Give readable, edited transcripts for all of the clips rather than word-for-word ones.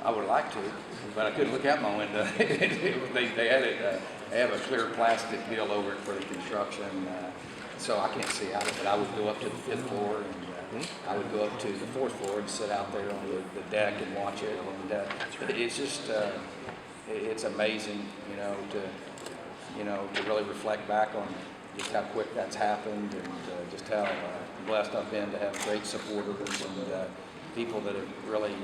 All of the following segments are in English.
I would like to, but I couldn't look out my window. They had it. They have a clear plastic deal over it for the construction, so I can't see out of it. I would go up to the 5th floor, and I would go up to the 4th floor and sit out there on the deck and watch it. And it's just it's amazing, to really reflect back on just how quick that's happened, and just how blessed I've been to have great supporters and people that have really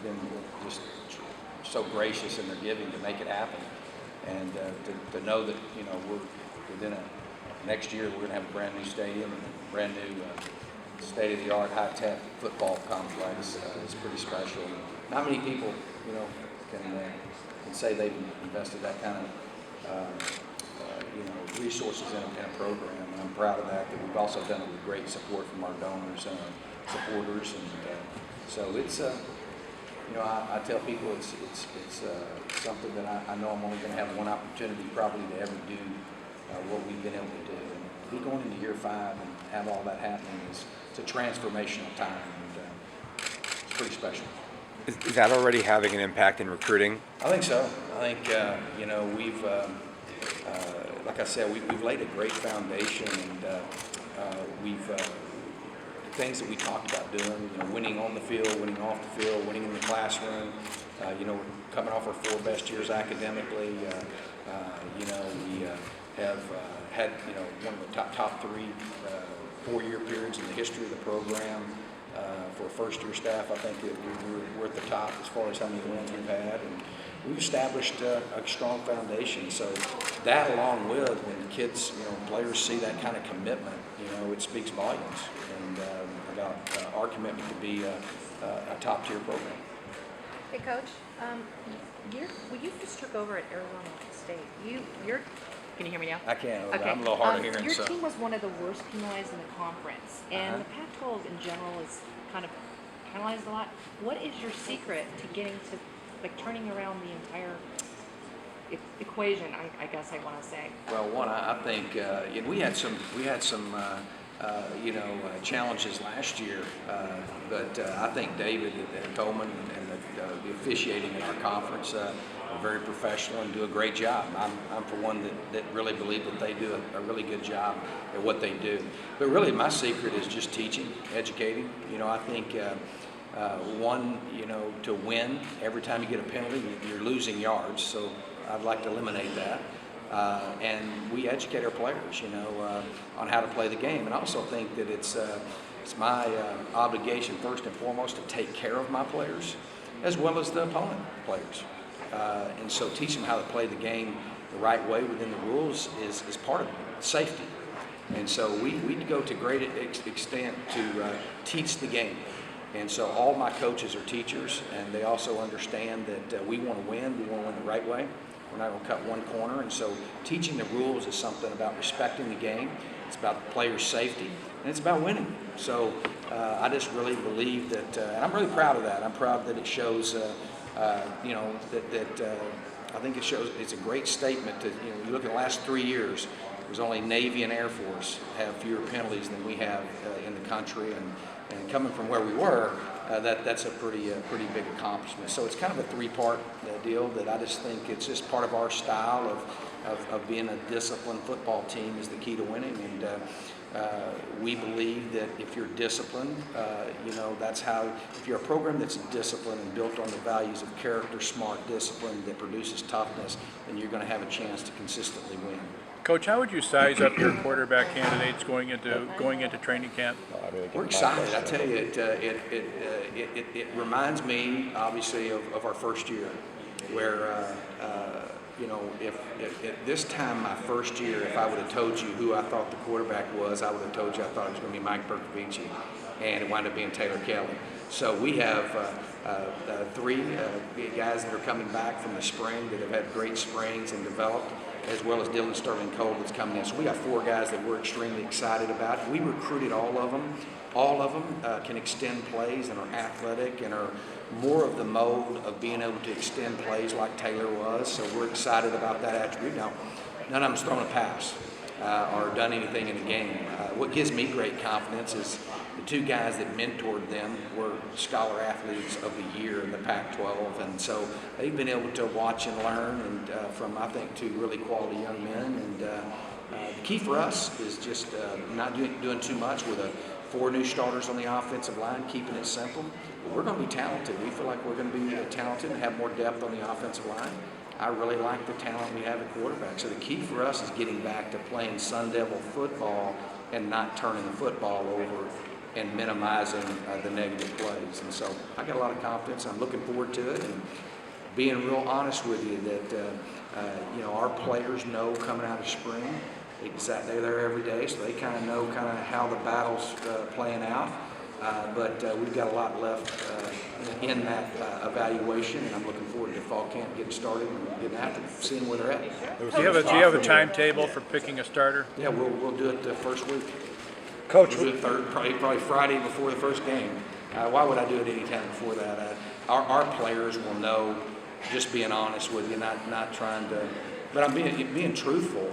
been just so gracious in their giving to make it happen. And to know that, we're within next year we're going to have a brand new stadium and a brand new state-of-the-art high-tech football complex is pretty special. Not many people, can say they've invested that kind of resources in a program, and I'm proud of that. That we've also done it with great support from our donors and supporters, and so it's I tell people it's something that I know I'm only going to have one opportunity probably to ever do what we've been able to do. And be going into year 5 and have all that happening it's a transformational time, and it's pretty special. Is that already having an impact in recruiting? I think so. I think we've like I said, we've laid a great foundation, and we've things that we talked about doing, winning on the field, winning off the field, winning in the classroom. We're coming off our 4 best years academically. We have had one of the top 3 4-year periods in the history of the program. For first-year staff, I think that we're at the top as far as how many wins we've had, and we've established a strong foundation. So that, along with when kids, players see that kind of commitment, it speaks volumes and about our commitment to be a top-tier program. Hey, Coach, you just took over at Arizona State. Can you hear me now? I can. Okay. I'm a little hard of hearing. Your team was one of the worst penalized in the conference, and the Pac-12 in general is kind of penalized a lot. What is your secret to getting to, turning around the entire equation? I guess I want to say. Well, one, I think we had some challenges last year, but I think David and Coleman and the officiating in our conference are very professional and do a great job. I'm for one that really believe that they do a really good job at what they do. But really, my secret is just teaching, educating. I think one, to win, every time you get a penalty, you're losing yards. So I'd like to eliminate that. And we educate our players, on how to play the game. And I also think that it's my obligation, first and foremost, to take care of my players, as well as the opponent players. And so teaching them how to play the game the right way within the rules is part of safety. And so we go to great extent to teach the game. And so all my coaches are teachers, and they also understand that we want to win. We want to win the right way. We're not going to cut one corner. And so teaching the rules is something about respecting the game. It's about the player's safety, and it's about winning. So I just really believe that, and I'm really proud of that. I'm proud that it shows, that I think it shows, it's a great statement to, you look at the last 3 years, there's only Navy and Air Force have fewer penalties than we have in the country, and coming from where we were, that's a pretty big accomplishment. So it's kind of a 3-part deal that I just think it's just part of our style of being a disciplined football team is the key to winning. And we believe that if you're disciplined, that's how, if you're a program that's disciplined and built on the values of character, smart, discipline that produces toughness, then you're going to have a chance to consistently win. Coach, how would you size up your quarterback candidates going into training camp? We're excited. I tell you, it reminds me obviously of our first year, where if at this time my first year, if I would have told you who I thought the quarterback was, I would have told you I thought it was going to be Mike Bercovici, and it wound up being Taylor Kelly. So we have 3 guys that are coming back from the spring that have had great springs and developed, as well as Dylan Sterling Cole that's coming in. So we got 4 guys that we're extremely excited about. We recruited all of them. All of them can extend plays and are athletic and are more of the mold of being able to extend plays like Taylor was. So we're excited about that attribute. Now, none of them's thrown a pass or done anything in a game. What gives me great confidence is the two guys that mentored them were Scholar Athletes of the Year in the Pac-12, and so they've been able to watch and learn and from, I think, two really quality young men. And the key for us is just not doing too much with 4 new starters on the offensive line, keeping it simple. But we're going to be talented. We feel like we're going to be talented and have more depth on the offensive line. I really like the talent we have at quarterback. So the key for us is getting back to playing Sun Devil football and not turning the football over and minimizing the negative plays. And so I got a lot of confidence. I'm looking forward to it, and being real honest with you that our players know coming out of spring. They're there every day, so they kind of know how the battle's playing out. But we've got a lot left in that evaluation, and I'm looking forward to fall camp getting started and getting after it, seeing where they're at. Do you have a timetable for picking a starter? Yeah, we'll do it the first week. Coach, We'll do it probably Friday before the first game. Why would I do it any time before that? Our players will know. Just being honest with you, not trying to, but I'm being truthful.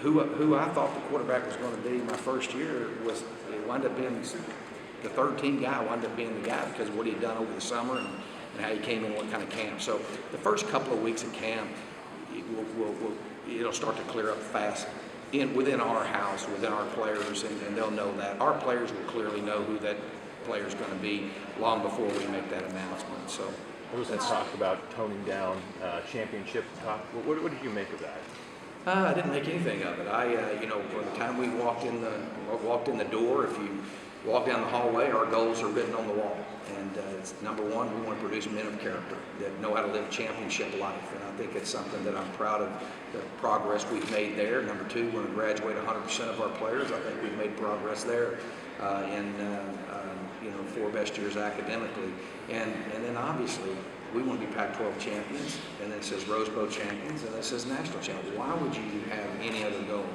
Who I thought the quarterback was going to be my first year wound up being the third team guy. Wound up being the guy because of what he'd done over the summer and how he came in, what kind of camp. So the first couple of weeks of camp, it'll start to clear up fast within our house, within our players, and they'll know that. Our players will clearly know who that player is going to be long before we make that announcement. So. there was some talk about toning down championship talk. What did you make of that? I didn't make anything of it. From the time we walked in the door, if you walk down the hallway, our goals are written on the wall. And it's number one, we want to produce men of character that know how to live championship life. And I think it's something that I'm proud of the progress we've made there. Number two, we're going to graduate 100% of our players. I think we've made progress there in 4 best years academically. And then obviously, we want to be Pac-12 champions, and then it says Rose Bowl champions, and then it says national champions. Why would you have any other goal?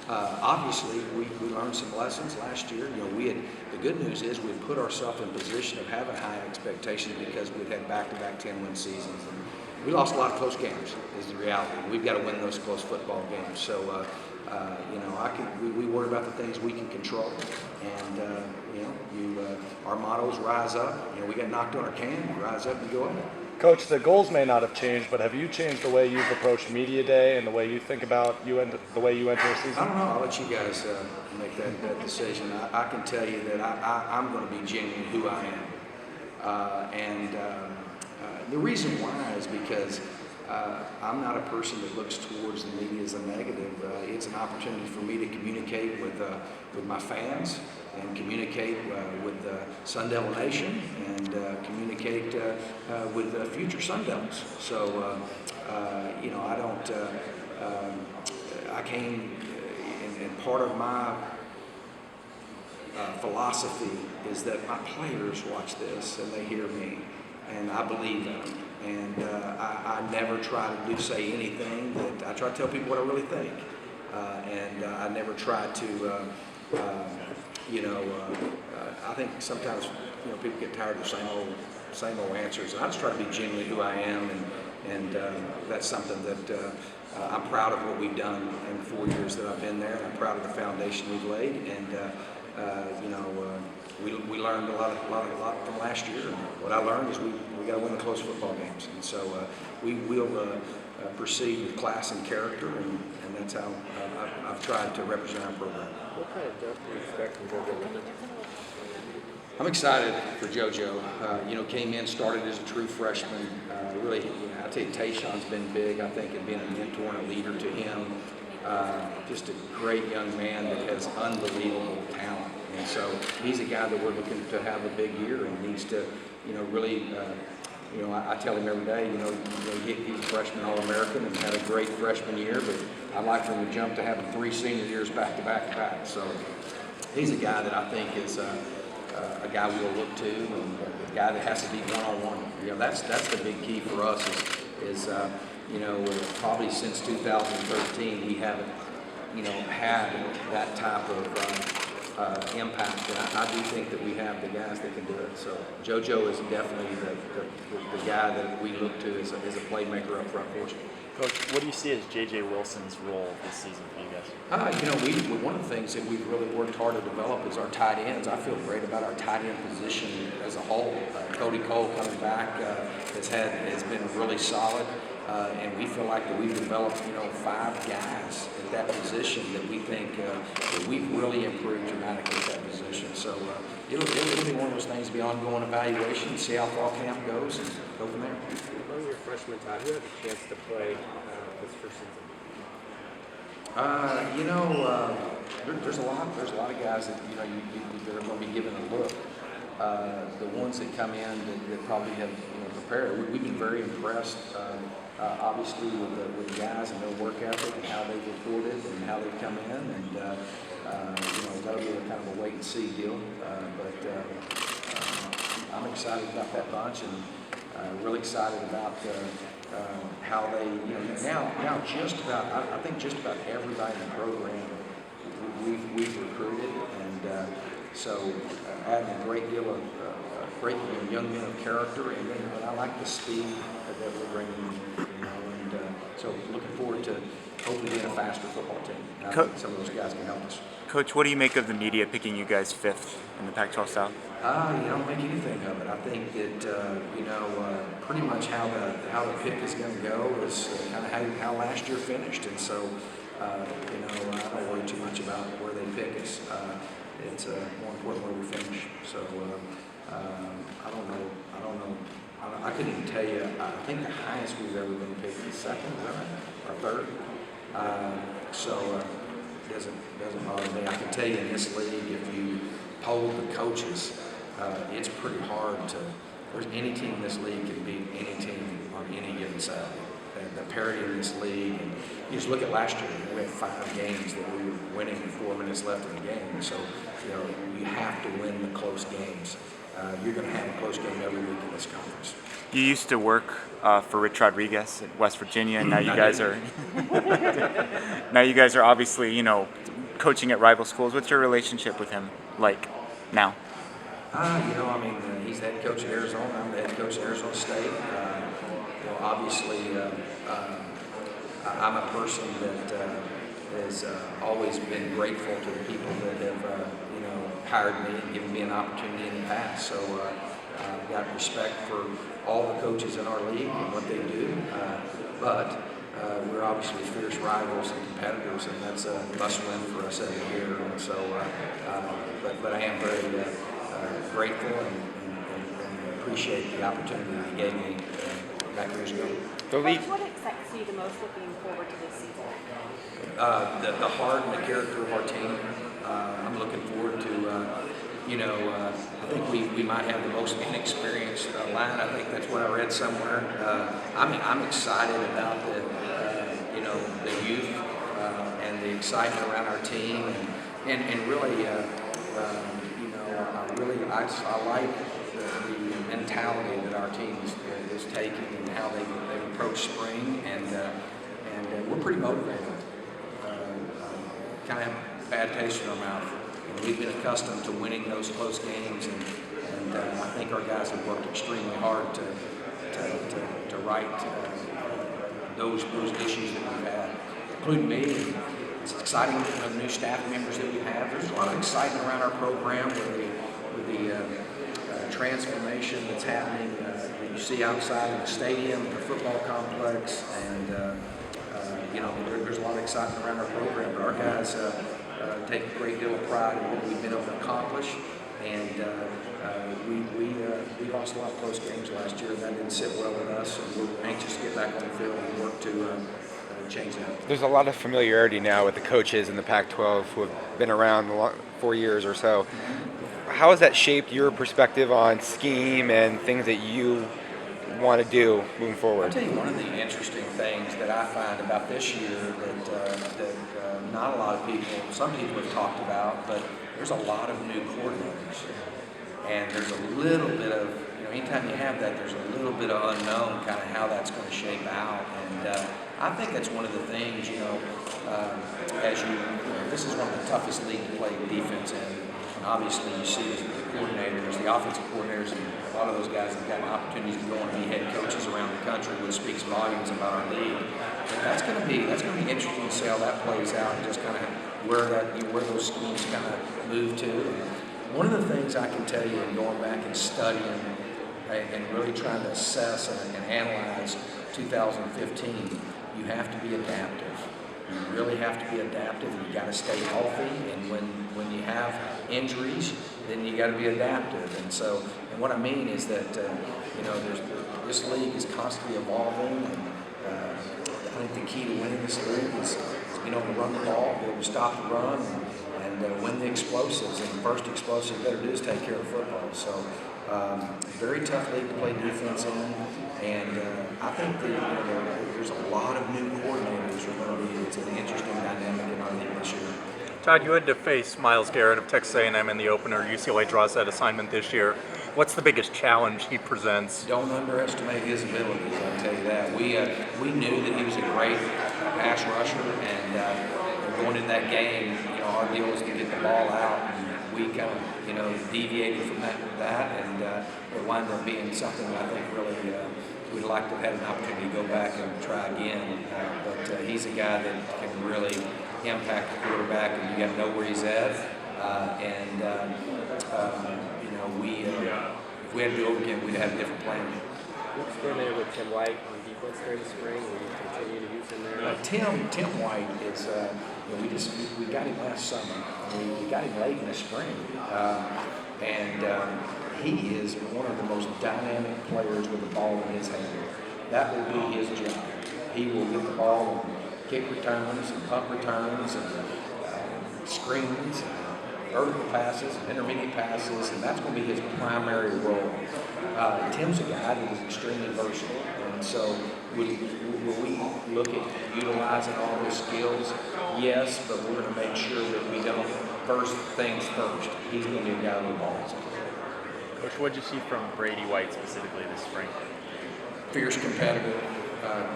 Obviously, we learned some lessons last year. The good news is we put ourselves in position of having high expectations because we'd had back-to-back 10-win seasons. And we lost a lot of close games, is the reality. We've got to win those close football games. So, we worry about the things we can control, and our motto is rise up. We got knocked on our can, you rise up and go ahead. Coach, the goals may not have changed, but have you changed the way you've approached Media Day and the way you think about the way you enter a season? I don't know. I'll let you guys make that decision. I can tell you that I'm going to be genuine who I am. The reason why is because I'm not a person that looks towards the media as a negative. It's an opportunity for me to communicate with my fans and communicate with the Sun Devil Nation and communicate with future Sun Devils. So, I came, and part of my philosophy is that my players watch this and they hear me, and I believe in them. And I never try to say anything that I try to tell people what I really think. I never try to, I think sometimes people get tired of the same old answers. And I just try to be genuinely who I am, and that's something that I'm proud of what we've done in the 4 years that I've been there. I'm proud of the foundation we've laid, and we learned a lot from last year. And what I learned is we got to win the close football games, and so we will proceed with class and character, and that's how I've tried to represent our program. What kind of depth do you expect from JoJo Linder? I'm excited for JoJo. Came in, started as a true freshman. Really, I tell you, Tayshawn's been big, I think, in being a mentor and a leader to him. Just a great young man that has unbelievable talent. And so he's a guy that we're looking to have a big year and needs to, really, I tell him every day, he's a freshman All-American and had a great freshman year, but I'd like for him to jump to having 3 senior years back to back to back. So he's a guy that I think is a guy we'll look to, and a guy that has to be one-on-one. That's the big key for us is probably since 2013 we haven't, had that type of impact. And I do think that we have the guys that can do it. So JoJo is definitely the guy that we look to as a playmaker up front for us. Coach, what do you see as J.J. Wilson's role this season for you guys? One of the things that we've really worked hard to develop is our tight ends. I feel great about our tight end position as a whole. Cody Cole coming back has been really solid, and we feel like that we've developed 5 guys at that position that we think that we've really improved dramatically at that position. So it'll be one of those things to be ongoing evaluation, see how fall camp goes, and go from there. Among your freshmen, Todd, who had the chance to play this first season? There's a lot of guys that that are going to be given a look. The ones that come in that probably have prepared. We've been very impressed, obviously, with the guys and their work ethic and how they've reported and how they've come in, and that'll be a kind of a wait and see deal. I'm excited about that bunch and really excited about how they now just about I think just about everybody in the program we've recruited, and so adding a great deal of great young men of character, and I like the speed that we're bringing in, and so looking forward to hopefully being a faster football team. And I think some of those guys can help us. Coach, what do you make of the media picking you guys 5th in the Pac-12 South? You don't make anything of it. I think that pretty much how the pick is going to go is kind of how last year finished, and so I don't worry too much about where they pick us. It's more important where we finish. So I don't know. I couldn't even tell you. I think the highest we've ever been picked is 2nd, is that right? Or 3rd. It doesn't bother me. I can tell you in this league, if you poll the coaches, it's pretty hard to. There's any team in this league can beat any team on any given Saturday. And the parity in this league, and you just look at last year, we had 5 games that we were winning with 4 minutes left in the game. And so, you have to win the close games. You're going to have a close game every week in this conference. You used to work for Rich Rodriguez at West Virginia, and now you guys are obviously coaching at rival schools. What's your relationship with him like now? He's the head coach at Arizona. I'm the head coach at Arizona State. Obviously, I'm a person that has always been grateful to the people that have, hired me and given me an opportunity in the past. So I've got respect for all the coaches in our league and what they do. But we're obviously fierce rivals and competitors, and that's a must-win for us every year. And so, but I am very grateful and appreciate the opportunity that he gave me back years ago. What excites you the most looking forward to this season? The heart and the character of our team. I'm looking forward to, I think we might have the most inexperienced line. I think that's what I read somewhere. I'm excited about the youth and the excitement around our team, and really, I like the mentality that our team is taking and how they approach spring, and we're pretty motivated. Kind of have a bad taste in our mouth. We've been accustomed to winning those close games, and I think our guys have worked extremely hard to right those issues that we've had, including me. It's exciting with the new staff members that we have. There's a lot of excitement around our program with the transformation that's happening that you see outside of the stadium, the football complex, and there's a lot of excitement around our program. But our guys take a great deal of pride in what we've been able to accomplish, and we lost a lot of close games last year. That didn't sit well with us, and we're anxious to get back on the field and work to change that. There's a lot of familiarity now with the coaches in the Pac-12 who have been around 4 years or so. How has that shaped your perspective on scheme and things that you want to do moving forward? I'll tell you one of the interesting things that I find about this year that not a lot of people, some people have talked about, but there's a lot of new coordinators. And there's a little bit of, anytime you have that, there's a little bit of unknown kind of how that's going to shape out. And I think that's one of the things, this is one of the toughest leagues to play defense in And obviously you see the coordinators, the offensive coordinators, and a lot of those guys have gotten opportunities to go on and be head coaches around the country, which speaks volumes about our league. But that's going to be interesting to see how that plays out, and just kind of where those schemes kind of move to. One of the things I can tell you in going back and studying and really trying to assess and analyze 2015, you have to be adaptive. You really have to be adaptive, and you got to stay healthy. And when you have injuries, then you got to be adaptive. And what I mean is that this league is constantly evolving. And I think the key to winning this league is to run the ball, be able to stop the run, and win the explosives. And the first explosive you better do is take care of football. So very tough league to play defense in. And I think there's a lot of new coordinators who are going to be. It's an interesting dynamic in our league this year. Todd, you had to face Myles Garrett of Texas A&M in the opener. UCLA draws that assignment this year. What's the biggest challenge he presents? Don't underestimate his abilities, I'll tell you that. We knew that he was a great pass rusher, and going into that game, our deal was to get the ball out, and we kind of, deviated from that, and it wound up being something that I think really we'd like to have had an opportunity to go back and try again. But he's a guy that can really impact the quarterback, and you got to know where he's at. If we had to do it again, we'd have a different plan. You experimented with Tim White on defense during the spring. Will you continue to use him there? Tim White is, we got him last summer. We got him late in the spring. He is one of the most dynamic players with the ball in his hand. That will be his job. He will get the ball on kick returns and punt returns and screens, and vertical passes, and intermediate passes, and that's going to be his primary role. Tim's a guy that is extremely versatile, and so will we look at utilizing all his skills? Yes, but we're going to make sure that we don't first things first. He's going to be a guy with the ball. Coach, what did you see from Brady White specifically this spring? Fierce competitor,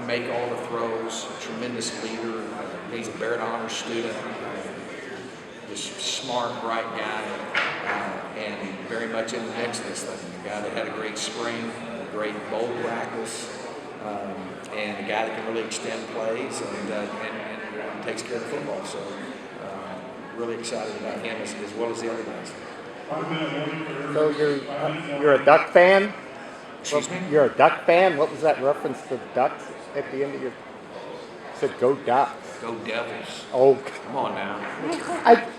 make all the throws, tremendous leader. He's a Barrett Honors student, just smart, bright guy, and very much in the mix of this thing. A guy that had a great spring, a great bowl practice, and a guy that can really extend plays and takes care of football. So really excited about him as well as the other guys. So you're a Duck fan? Excuse me? You're a Duck fan? What was that reference to Ducks at the end of your... You said go Ducks. Go Devils. Oh. Come on now.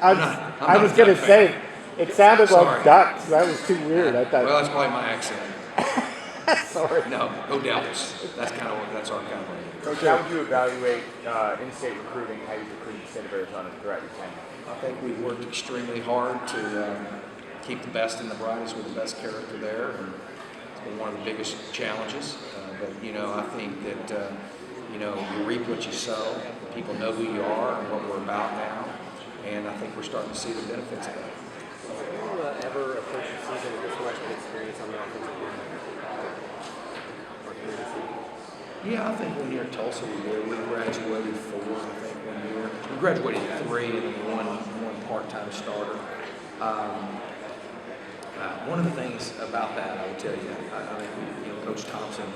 I was going to say, it sounded like Ducks. That was too weird. I thought. Well, that's probably my accent. Sorry. No, go Devils. That's our kind of way. Coach, how would you evaluate in-state recruiting, how you recruited the state of Arizona throughout your tenure? I think we've worked extremely hard to keep the best and the brightest with the best character there, and it's been one of the biggest challenges. But I think that you reap what you sow. People know who you are and what we're about now, and I think we're starting to see the benefits of that. Will you ever approach the season with this much experience on the offensive line? Yeah, I think when you're at Tulsa, we did. We graduated 4, I think, 1 year. We graduated 3 and then one part-time starter. One of the things about that, I will tell you, I think Coach Thompson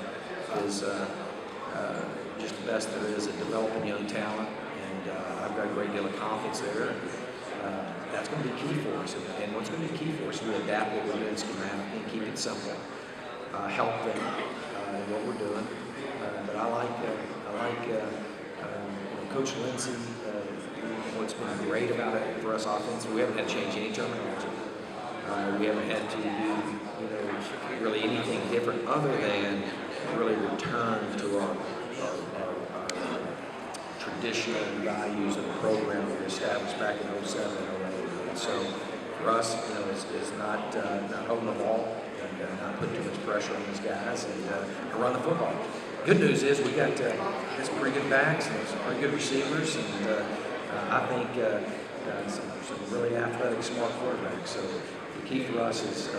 is just the best there is at developing young talent, and I've got a great deal of confidence there. That's going to be key for us, and what's going to be key for us is we adapt what we're doing schematically and keep it simple. Help them in what we're doing. But I like Coach Lindsey. What's been great about it for us offensively, we haven't had to change any terminology. We haven't had to do really anything different other than really return to our traditional values of the program that we established back in 07 and 08. And so for us, is not holding the ball and not putting too much pressure on these guys and run the football. Good news is we got some pretty good backs and some pretty good receivers, and I think some really athletic, smart quarterbacks. So the key for us is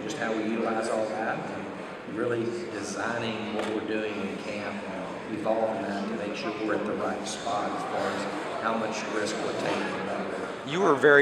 just how we utilize all that and really designing what we're doing in camp and evolving that to make sure we're at the right spot as far as how much risk we're taking. You were very